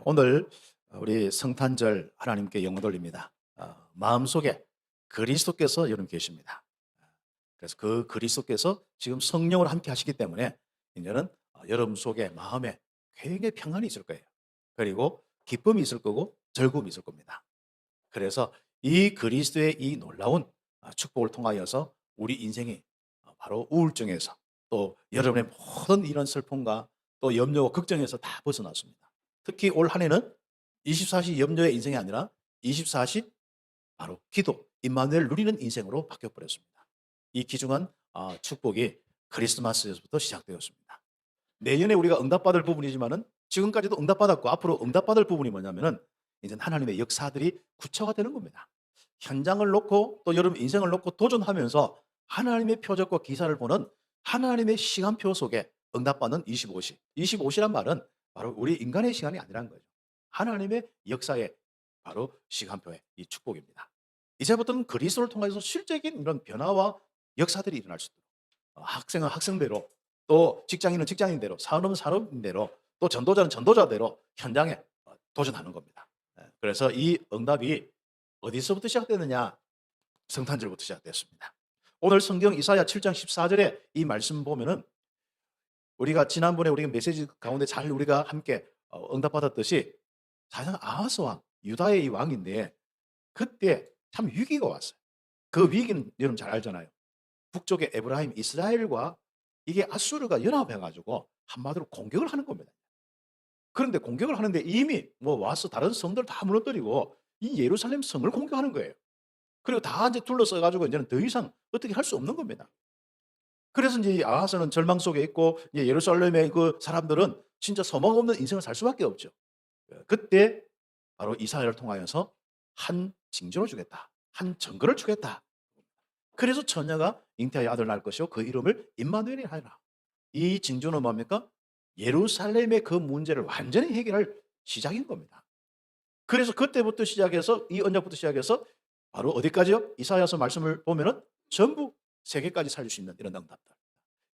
오늘 우리 성탄절 하나님께 영광 돌립니다. 마음속에 그리스도께서 여러분 계십니다. 그래서 그 그리스도께서 지금 성령으로 함께 하시기 때문에 이제는 여러분 속에 마음에 굉장히 평안이 있을 거예요. 그리고 기쁨이 있을 거고 즐거움이 있을 겁니다. 그래서 이 그리스도의 이 놀라운 축복을 통하여서 우리 인생이 바로 우울증에서 또 여러분의 모든 이런 슬픔과 또 염려와 걱정에서 다 벗어났습니다. 특히 올 한 해는 24시 염려의 인생이 아니라 24시 바로 기도, 임마누엘 누리는 인생으로 바뀌어버렸습니다. 이 귀중한 축복이 크리스마스에서부터 시작되었습니다. 내년에 우리가 응답받을 부분이지만은 지금까지도 응답받았고 앞으로 응답받을 부분이 뭐냐면은 이제 하나님의 역사들이 구체화되는 겁니다. 현장을 놓고 또 여러분 인생을 놓고 도전하면서 하나님의 표적과 기사를 보는 하나님의 시간표 속에 응답받는 25시. 25시란 말은 바로 우리 인간의 시간이 아니라는 거죠. 하나님의 역사의 바로 시간표의 이 축복입니다. 이제부터는 그리스도를 통해서 실제적인 이런 변화와 역사들이 일어날 수 있도록 학생은 학생대로 또 직장인은 직장인대로 산업은 산업인대로 또 전도자는 전도자대로 현장에 도전하는 겁니다. 그래서 이 응답이 어디서부터 시작되느냐? 성탄절부터 시작됐습니다. 오늘 성경 이사야 7장 14절에 이 말씀 보면은 우리가 지난번에 우리가 메시지 가운데 잘 우리가 함께 응답받았듯이 사실상 아하스 왕, 유다의 이 왕인데 그때 참 위기가 왔어요. 그 위기는 여러분 잘 알잖아요. 북쪽의 에브라임, 이스라엘과 이게 아수르가 연합해 가지고 한마디로 공격을 하는 겁니다. 그런데 공격을 하는데 이미 뭐 와서 다른 성들 다 무너뜨리고 이 예루살렘 성을 공격하는 거예요. 그리고 다 이제 둘러싸 가지고 이제는 더 이상 어떻게 할 수 없는 겁니다. 그래서 이제 이 아하스는 절망 속에 있고 이제 예루살렘의 그 사람들은 진짜 소망 없는 인생을 살 수밖에 없죠. 그때 바로 이사야를 통하여서 한 징조를 주겠다. 한 증거를 주겠다. 그래서 처녀가 잉태하여 아들 낳을 것이요 그 이름을 임마누엘이라 하리라. 이 징조는 뭡니까? 예루살렘의 그 문제를 완전히 해결할 시작인 겁니다. 그래서 그때부터 시작해서 이 언약부터 시작해서 바로 어디까지요? 이사야서 말씀을 보면은 전부 세계까지 살릴 수 있는 이런 응답들.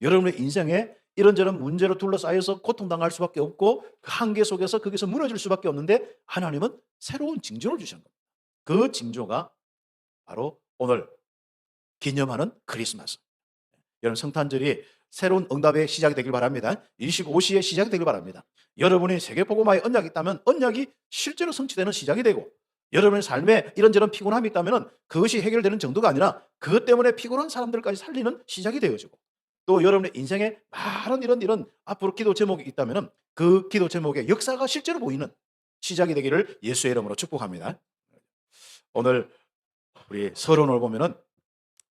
여러분의 인생에 이런저런 문제로 둘러싸여서 고통당할 수밖에 없고 그 한계 속에서 거기서 무너질 수밖에 없는데 하나님은 새로운 징조를 주신 겁니다. 그 징조가 바로 오늘 기념하는 크리스마스. 여러분 성탄절이 새로운 응답의 시작이 되길 바랍니다. 25시의 시작이 되길 바랍니다. 여러분이 세계복음화의 언약이 있다면 언약이 실제로 성취되는 시작이 되고 여러분의 삶에 이런저런 피곤함이 있다면 그것이 해결되는 정도가 아니라 그것 때문에 피곤한 사람들까지 살리는 시작이 되어지고 또 여러분의 인생에 많은 이런 앞으로 기도 제목이 있다면 그 기도 제목의 역사가 실제로 보이는 시작이 되기를 예수의 이름으로 축복합니다. 오늘 우리 서론을 보면은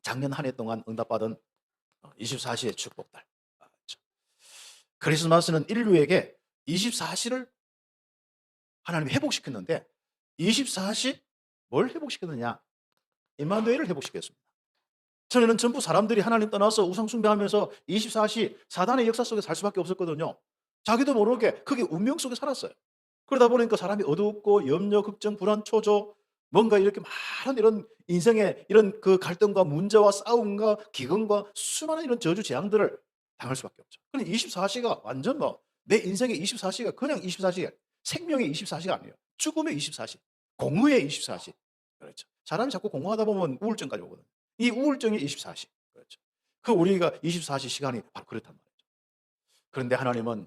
작년 한 해 동안 응답받은 24시의 축복들. 크리스마스는 인류에게 24시를 하나님이 회복시켰는데 24시 뭘 회복시켰느냐? 임마누엘을 회복시켰습니다. 전에는 전부 사람들이 하나님 떠나서 우상 숭배하면서 24시 사단의 역사 속에 살 수밖에 없었거든요. 자기도 모르게 그게 운명 속에 살았어요. 그러다 보니까 사람이 어둡고 염려, 걱정, 불안, 초조 뭔가 이렇게 많은 이런 인생의 이런 그 갈등과 문제와 싸움과 기근과 수많은 이런 저주 재앙들을 당할 수밖에 없죠. 근데 24시가 완전 뭐 내 인생의 24시가 그냥 24시가 생명의 24시가 아니에요. 죽음의 24시, 공허의 24시. 그렇죠. 사람이 자꾸 공허하다 보면 우울증까지 오거든요. 이 우울증이 24시. 그렇죠. 그 우리가 24시 시간이 바로 그렇단 말이죠. 그런데 하나님은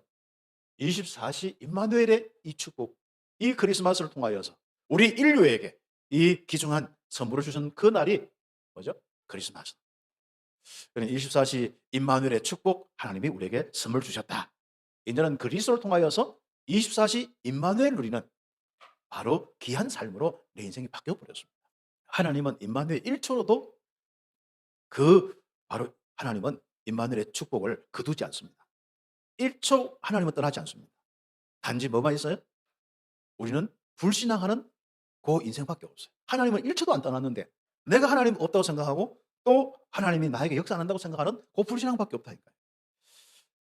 24시 임마누엘의 이 축복, 이 크리스마스를 통하여서 우리 인류에게 이 귀중한 선물을 주신 그 날이 뭐죠? 크리스마스. 그러니 24시 임마누엘의 축복 하나님이 우리에게 선물 주셨다. 이제는 그리스도를 통하여서 24시 임마누엘 누리는 바로 귀한 삶으로 내 인생이 바뀌어 버렸습니다. 하나님은 임마누엘 1초로도 그 바로 하나님은 임마누엘의 축복을 거두지 않습니다. 1초 하나님은 떠나지 않습니다. 단지 뭐만 있어요? 우리는 불신앙하는 그 인생밖에 없어요. 하나님은 1초도 안 떠났는데 내가 하나님 없다고 생각하고 또 하나님이 나에게 역사 안 한다고 생각하는 그 불신앙밖에 없다니까요.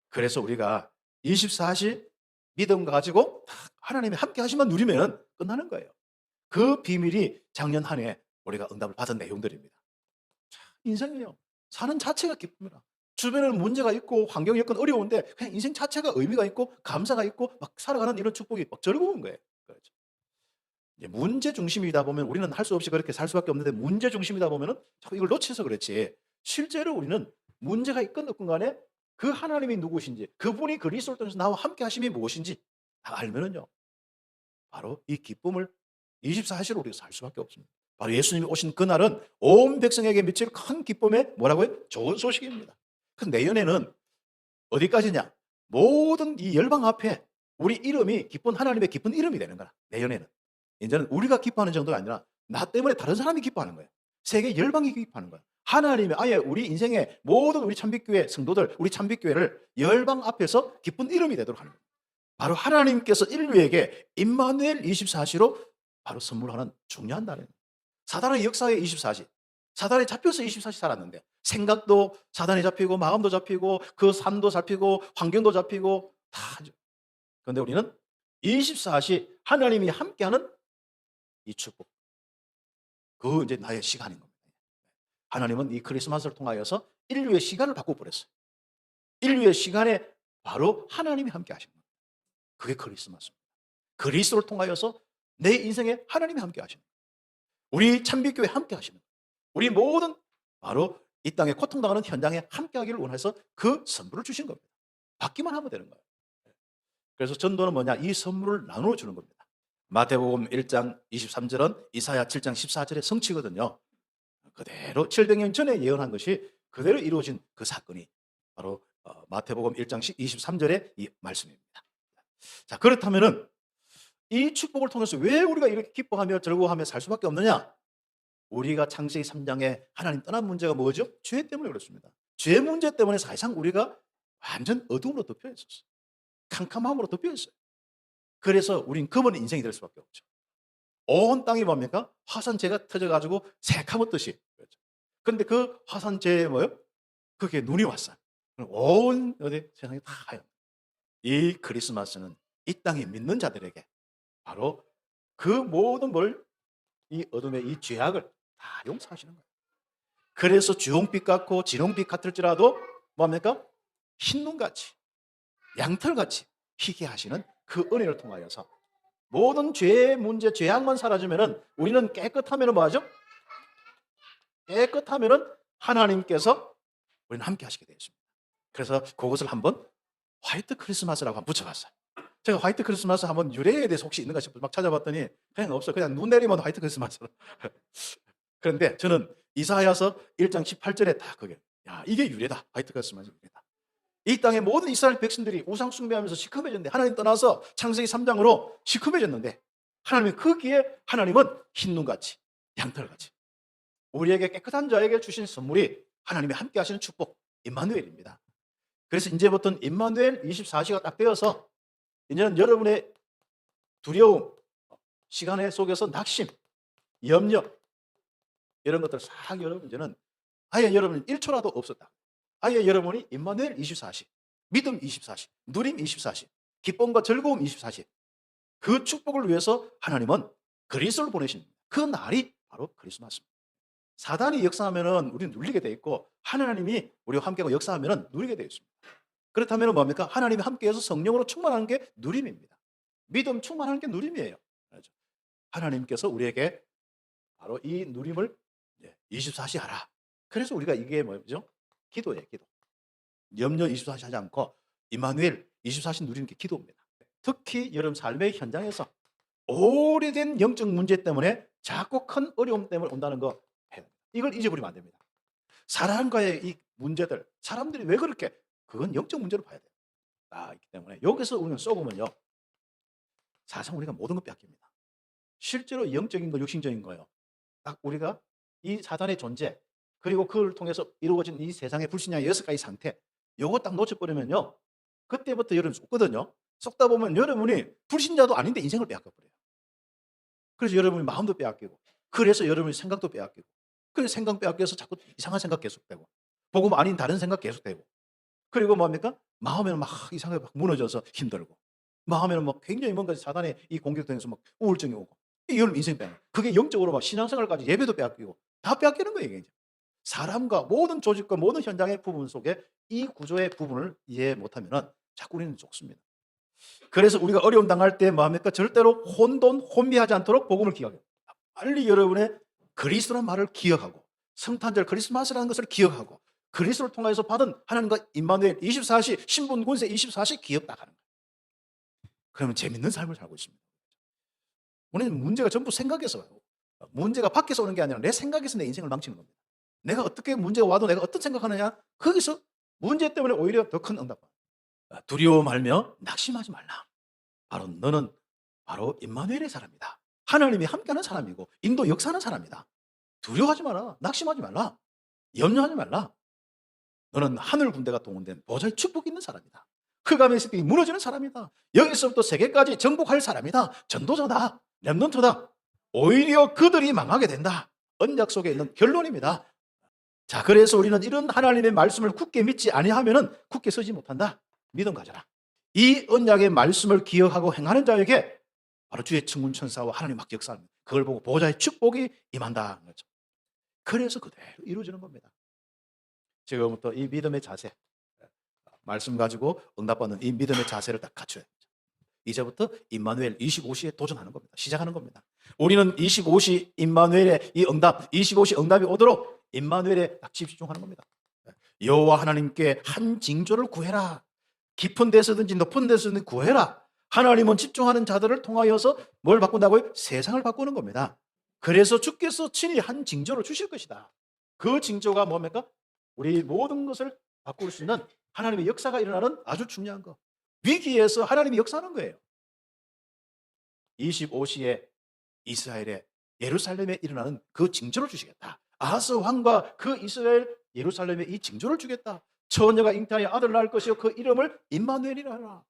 그래서 우리가 24시 믿음 가지고 하나님이 함께 하시면 누리면 끝나는 거예요. 그 비밀이 작년 한 해 우리가 응답을 받은 내용들입니다. 인생이요. 사는 자체가 기쁨이라. 주변에는 문제가 있고 환경 여건 어려운데 그냥 인생 자체가 의미가 있고 감사가 있고 막 살아가는 이런 축복이 막 즐거운 거예요. 그렇죠. 이제 문제 중심이다 보면 우리는 할 수 없이 그렇게 살 수밖에 없는데 문제 중심이다 보면은 자꾸 이걸 놓쳐서 그렇지. 실제로 우리는 문제가 있건 없건 간에 그 하나님이 누구신지, 그분이 그리스도를 통해서 나와 함께 하심이 무엇인지 다 알면은요. 바로 이 기쁨을 24시로 우리가 살 수밖에 없습니다. 바로 예수님이 오신 그날은 온 백성에게 미칠 큰 기쁨의 뭐라고요? 좋은 소식입니다. 그 내년에는 어디까지냐? 모든 이 열방 앞에 우리 이름이 기쁜 하나님의 기쁜 이름이 되는 거야. 내년에는. 이제는 우리가 기뻐하는 정도가 아니라 나 때문에 다른 사람이 기뻐하는 거예요. 세계 열방이 기뻐하는 거예요. 하나님이 아예 우리 인생의 모든 우리 참빛교회 성도들, 우리 참빛교회를 열방 앞에서 기쁜 이름이 되도록 하는 거예요. 바로 하나님께서 인류에게 임마누엘 24시로 바로 선물하는 중요한 날입니다. 사단의 역사의 24시. 사단에 잡혀서 24시 살았는데 생각도 사단에 잡히고 마음도 잡히고 그 삶도 잡히고 환경도 잡히고 다 하죠. 그런데 우리는 24시 하나님이 함께하는 이 축복. 그 이제 나의 시간인 겁니다. 하나님은 이 크리스마스를 통하여서 인류의 시간을 바꿔버렸어요. 인류의 시간에 바로 하나님이 함께 하신 거예요. 그게 크리스마스입니다. 그리스도를 통하여서 내 인생에 하나님이 함께 하시는 거예요. 우리 참빛교회 함께 하시는 거예요. 우리 모든 바로 이 땅에 고통당하는 현장에 함께 하기를 원해서 그 선물을 주신 겁니다. 받기만 하면 되는 거예요. 그래서 전도는 뭐냐? 이 선물을 나누어 주는 겁니다. 마태복음 1장 23절은 이사야 7장 14절의 성취거든요. 그대로 700년 전에 예언한 것이 그대로 이루어진 그 사건이 바로 마태복음 1장 23절의 이 말씀입니다. 자, 그렇다면은 이 축복을 통해서 왜 우리가 이렇게 기뻐하며 즐거워하며 살 수밖에 없느냐? 우리가 창세기 3장에 하나님 떠난 문제가 뭐죠? 죄 때문에 그렇습니다. 죄 문제 때문에 사실상 우리가 완전 어둠으로 덮여 있었어요. 캄캄함으로 덮여 있어요. 그래서 우린 검은 인생이 될 수밖에 없죠. 온 땅이 뭡니까? 화산재가 터져가지고 새카맣듯이. 그렇죠. 그런데 그 화산재에 뭐요? 그게 눈이 왔어요. 온 어디 세상이 다 하얀. 이 크리스마스는 이 땅에 믿는 자들에게 바로 그 모든 걸 이 어둠의 이 죄악을 다 용서하시는 거예요. 그래서 주홍빛 같고 진홍빛 같을지라도 뭡니까? 흰눈같이 양털같이 희게 하시는 그 은혜를 통하여서 모든 죄 문제, 죄악만 사라지면은 우리는 깨끗하면은 뭐하죠? 깨끗하면은 하나님께서 우리는 함께 하시게 되어 있습니다. 그래서 그것을 한번 화이트 크리스마스라고 한번 붙여봤어요. 제가 화이트 크리스마스 한번 유래에 대해서 혹시 있는가 싶어서 막 찾아봤더니 그냥 없어요. 그냥 눈 내리면 화이트 크리스마스로. 그런데 저는 이사야서 1장 18절에 딱 그게 이게 유래다. 화이트 크리스마스 유래다. 이 땅의 모든 이스라엘 백성들이 우상 숭배하면서 시커매졌는데 하나님 떠나서 창세기 3장으로 시커매졌는데 하나님이 거기에 하나님은 흰눈같이 양털같이 우리에게 깨끗한 자에게 주신 선물이 하나님이 함께 하시는 축복 임마누엘입니다. 그래서 이제부터는 임마누엘 24시가 딱 되어서 이제는 여러분의 두려움, 시간의 속에서 낙심, 염려 이런 것들 싹 여러분 이제는 아예 여러분 1초라도 없었다. 아예 여러분이 임마누엘 24시, 믿음 24시, 누림 24시, 기쁨과 즐거움 24시 그 축복을 위해서 하나님은 그리스도를 보내신 그 날이 바로 크리스마스입니다. 사단이 역사하면은 우리는 눌리게 돼 있고 하나님이 우리와 함께하고 역사하면은 누리게 되어 있습니다. 그렇다면 뭡니까? 하나님이 함께해서 성령으로 충만하는 게 누림입니다. 믿음 충만하는 게 누림이에요. 그렇죠? 하나님께서 우리에게 바로 이 누림을 24시 하라. 그래서 우리가 이게 뭐죠? 기도예요, 기도. 염려 24시 하지 않고 임마누엘 24시 누리는 게 기도입니다. 특히 여러분 삶의 현장에서 오래된 영적 문제 때문에 자꾸 큰 어려움 때문에 온다는 거 해요. 이걸 잊어버리면 안 됩니다. 사람과의 이 문제들, 사람들이 왜 그렇게 그건 영적 문제로 봐야 돼요. 있기 때문에 여기서 우리는 쏘으면요 사실상 우리가 모든 것 뺏깁니다. 실제로 영적인 거, 육신적인 거요. 딱 우리가 이 사단의 존재 그리고 그걸 통해서 이루어진 이 세상의 불신앙의 6가지 상태 요거 딱 놓쳐버리면요 그때부터 여러분 쏟거든요. 쏟다 보면 여러분이 불신자도 아닌데 인생을 빼앗겨버려요. 그래서 여러분이 마음도 빼앗기고 그래서 여러분이 생각도 빼앗기고 그래서 생각 빼앗겨서 자꾸 이상한 생각 계속되고 복음 아닌 다른 생각 계속되고 그리고 뭡니까? 마음에는 막 이상하게 막 무너져서 힘들고 마음에는 막 굉장히 뭔가 사단의 이 공격당해서 막 우울증이 오고 이게 여러분 인생 빼앗겨. 그게 영적으로 막 신앙생활까지 예배도 빼앗기고 다 빼앗기는 거예요. 이게. 사람과 모든 조직과 모든 현장의 부분 속에 이 구조의 부분을 이해 못하면 자꾸 우리는 쫓습니다. 그래서 우리가 어려움 당할 때 뭐합니까? 절대로 혼미하지 않도록 복음을 기억해요. 빨리 여러분의 그리스도라는 말을 기억하고 성탄절 크리스마스라는 것을 기억하고 그리스도를 통해서 받은 하나님과 임마누엘 24시 신분 군세 24시 기억나가는 거예요. 그러면 재밌는 삶을 살고 있습니다. 우리는 문제가 전부 생각에서 와요. 문제가 밖에서 오는 게 아니라 내 생각에서 내 인생을 망치는 겁니다. 내가 어떻게 문제가 와도 내가 어떤 생각하느냐, 거기서 문제 때문에 오히려 더 큰 응답. 두려워 말며 낙심하지 말라. 바로 너는 바로 임마누엘의 사람이다. 하나님이 함께하는 사람이고 인도 역사하는 사람이다. 두려워하지 마라. 낙심하지 말라. 염려하지 말라. 너는 하늘 군대가 동원된 보좌의 축복이 있는 사람이다. 흑암의 습격이 무너지는 사람이다. 여기서부터 세계까지 정복할 사람이다. 전도자다. 렘넌트다. 오히려 그들이 망하게 된다. 언약 속에 있는 결론입니다. 자, 그래서 우리는 이런 하나님의 말씀을 굳게 믿지 아니하면은 굳게 서지 못한다. 믿음 가져라. 이 언약의 말씀을 기억하고 행하는 자에게 바로 주의 천군 천사와 하나님 막 역사합니다. 그걸 보고 보좌의 축복이 임한다. 거죠. 그래서 그대로 이루어지는 겁니다. 지금부터 이 믿음의 자세, 말씀 가지고 응답받는 이 믿음의 자세를 딱 갖춰야 되죠. 이제부터 임마누엘 25시에 도전하는 겁니다. 시작하는 겁니다. 우리는 25시 임마누엘의 이 응답, 25시 응답이 오도록 임마누엘에 딱 집중하는 겁니다. 여호와 하나님께 한 징조를 구해라. 깊은 데서든지 높은 데서든지 구해라. 하나님은 집중하는 자들을 통하여서 뭘 바꾼다고요? 세상을 바꾸는 겁니다. 그래서 주께서 친히 한 징조를 주실 것이다. 그 징조가 뭡니까? 우리 모든 것을 바꿀 수 있는 하나님의 역사가 일어나는 아주 중요한 거. 위기에서 하나님이 역사하는 거예요. 25시에 이스라엘의 예루살렘에 일어나는 그 징조를 주시겠다. 아하스 왕과 그 이스라엘 예루살렘에 이 징조를 주겠다. 처녀가 잉태하여 아들을 낳을 것이요 그 이름을 임마누엘이라 하라.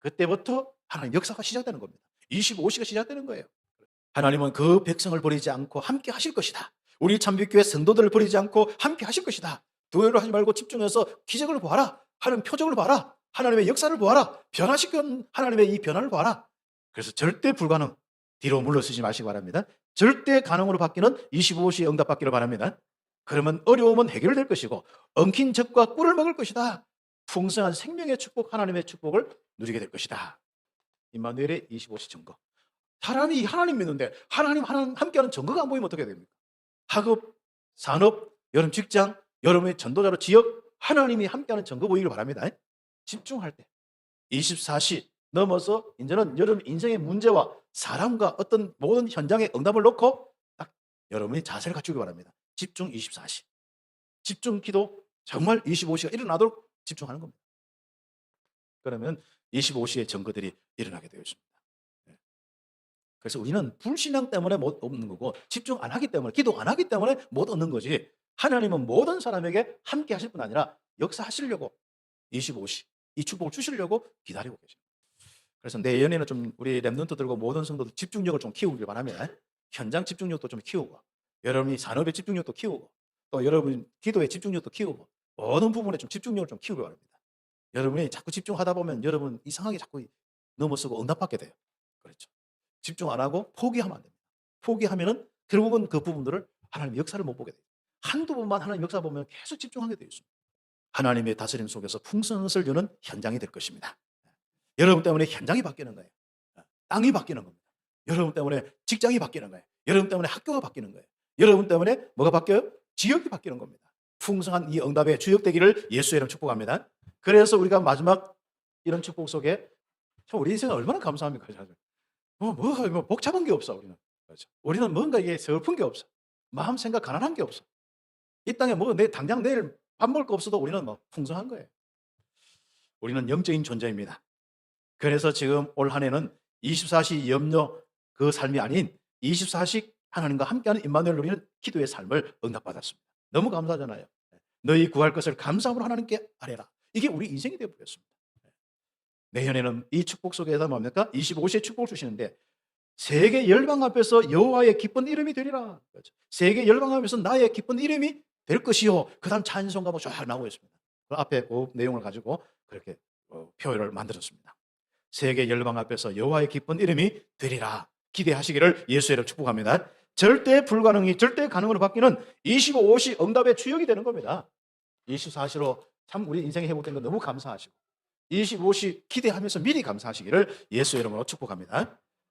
그때부터 하나님 역사가 시작되는 겁니다. 25시가 시작되는 거예요. 하나님은 그 백성을 버리지 않고 함께 하실 것이다. 우리 참빛교회 성도들을 버리지 않고 함께 하실 것이다. 두려워 하지 말고 집중해서 기적을 보아라. 하나님 표적을 봐라. 하나님의 역사를 보아라. 변화시킨 하나님의 이 변화를 보아라. 그래서 절대 불가능, 뒤로 물러서지 마시기 바랍니다. 절대 가능으로 바뀌는 25시에 응답받기를 바랍니다. 그러면 어려움은 해결될 것이고 엉킨 젖과 꿀을 먹을 것이다. 풍성한 생명의 축복, 하나님의 축복을 누리게 될 것이다. 임마누엘의 25시 증거. 사람이 하나님 믿는데 하나님 함께하는 증거가 안 보이면 어떻게 됩니까? 학업, 산업, 여러분 직장, 여러분의 전도자로 지역, 하나님이 함께하는 증거 보이길 바랍니다. 집중할 때 24시 넘어서 이제는 여러분 인생의 문제와 사람과 어떤 모든 현장의 응답을 놓고 딱 여러분이 자세를 갖추기 바랍니다. 집중 24시. 집중 기도 정말 25시가 일어나도록 집중하는 겁니다. 그러면 25시의 증거들이 일어나게 되어 있습니다. 그래서 우리는 불신앙 때문에 못 얻는 거고 집중 안 하기 때문에 기도 안 하기 때문에 못 얻는 거지. 하나님은 모든 사람에게 함께 하실 뿐 아니라 역사하시려고 25시 이 축복을 주시려고 기다리고 계십니다. 그래서 내년에는 좀 우리 렘넌트들과 모든 성도들 집중력을 좀 키우길 바랍니다. 현장 집중력도 좀 키우고 여러분이 산업의 집중력도 키우고 또 여러분 기도의 집중력도 키우고 모든 부분에 좀 집중력을 좀 키우길 바랍니다. 여러분이 자꾸 집중하다 보면 여러분 이상하게 자꾸 넘어서고 응답받게 돼요. 그렇죠. 집중 안 하고 포기하면 안 됩니다. 포기하면은 결국은 그 부분들을 하나님의 역사를 못 보게 돼요. 한두 번만 하나님 역사 보면 계속 집중하게 되어 있습니다. 하나님의 다스림 속에서 풍성을 주는 현장이 될 것입니다. 여러분 때문에 현장이 바뀌는 거예요. 땅이 바뀌는 겁니다. 여러분 때문에 직장이 바뀌는 거예요. 여러분 때문에 학교가 바뀌는 거예요. 여러분 때문에 뭐가 바뀌어요? 지역이 바뀌는 겁니다. 풍성한 이 응답의 주역 되기를 예수의 이름 축복합니다. 그래서 우리가 마지막 이런 축복 속에 참 우리 인생은 얼마나 감사합니까? 뭐 복잡한 게 없어 우리는. 그렇죠. 우리는 뭔가 이게 슬픈 게 없어. 마음 생각 가난한 게 없어. 이 땅에 뭐 당장 내일 밥 먹을 거 없어도 우리는 뭐 풍성한 거예요. 우리는 영적인 존재입니다. 그래서 지금 올 한 해는 24시 염려 그 삶이 아닌 24시 하나님과 함께하는 임마누엘 누리는 기도의 삶을 응답받았습니다. 너무 감사하잖아요. 너희 구할 것을 감사함으로 하나님께 아뢰라. 이게 우리 인생이 되어버렸습니다. 내년에는 이 축복 속에서 뭡니까? 25시의 축복을 주시는데 세계 열방 앞에서 여호와의 기쁜 이름이 되리라. 그렇죠. 세계 열방 앞에서 나의 기쁜 이름이 될 것이요. 그 다음 찬송가 뭐 쫙 나오고 있습니다. 그 앞에 그 내용을 가지고 그렇게 표현을 만들었습니다. 세계 열방 앞에서 여호와의 기쁜 이름이 되리라. 기대하시기를 예수의 이름으로 축복합니다. 절대 불가능이 절대 가능으로 바뀌는 25, 50 응답의 주역이 되는 겁니다. 24시로 참 우리 인생에 회복된 거 너무 감사하시고 25시 기대하면서 미리 감사하시기를 예수 이름으로 축복합니다.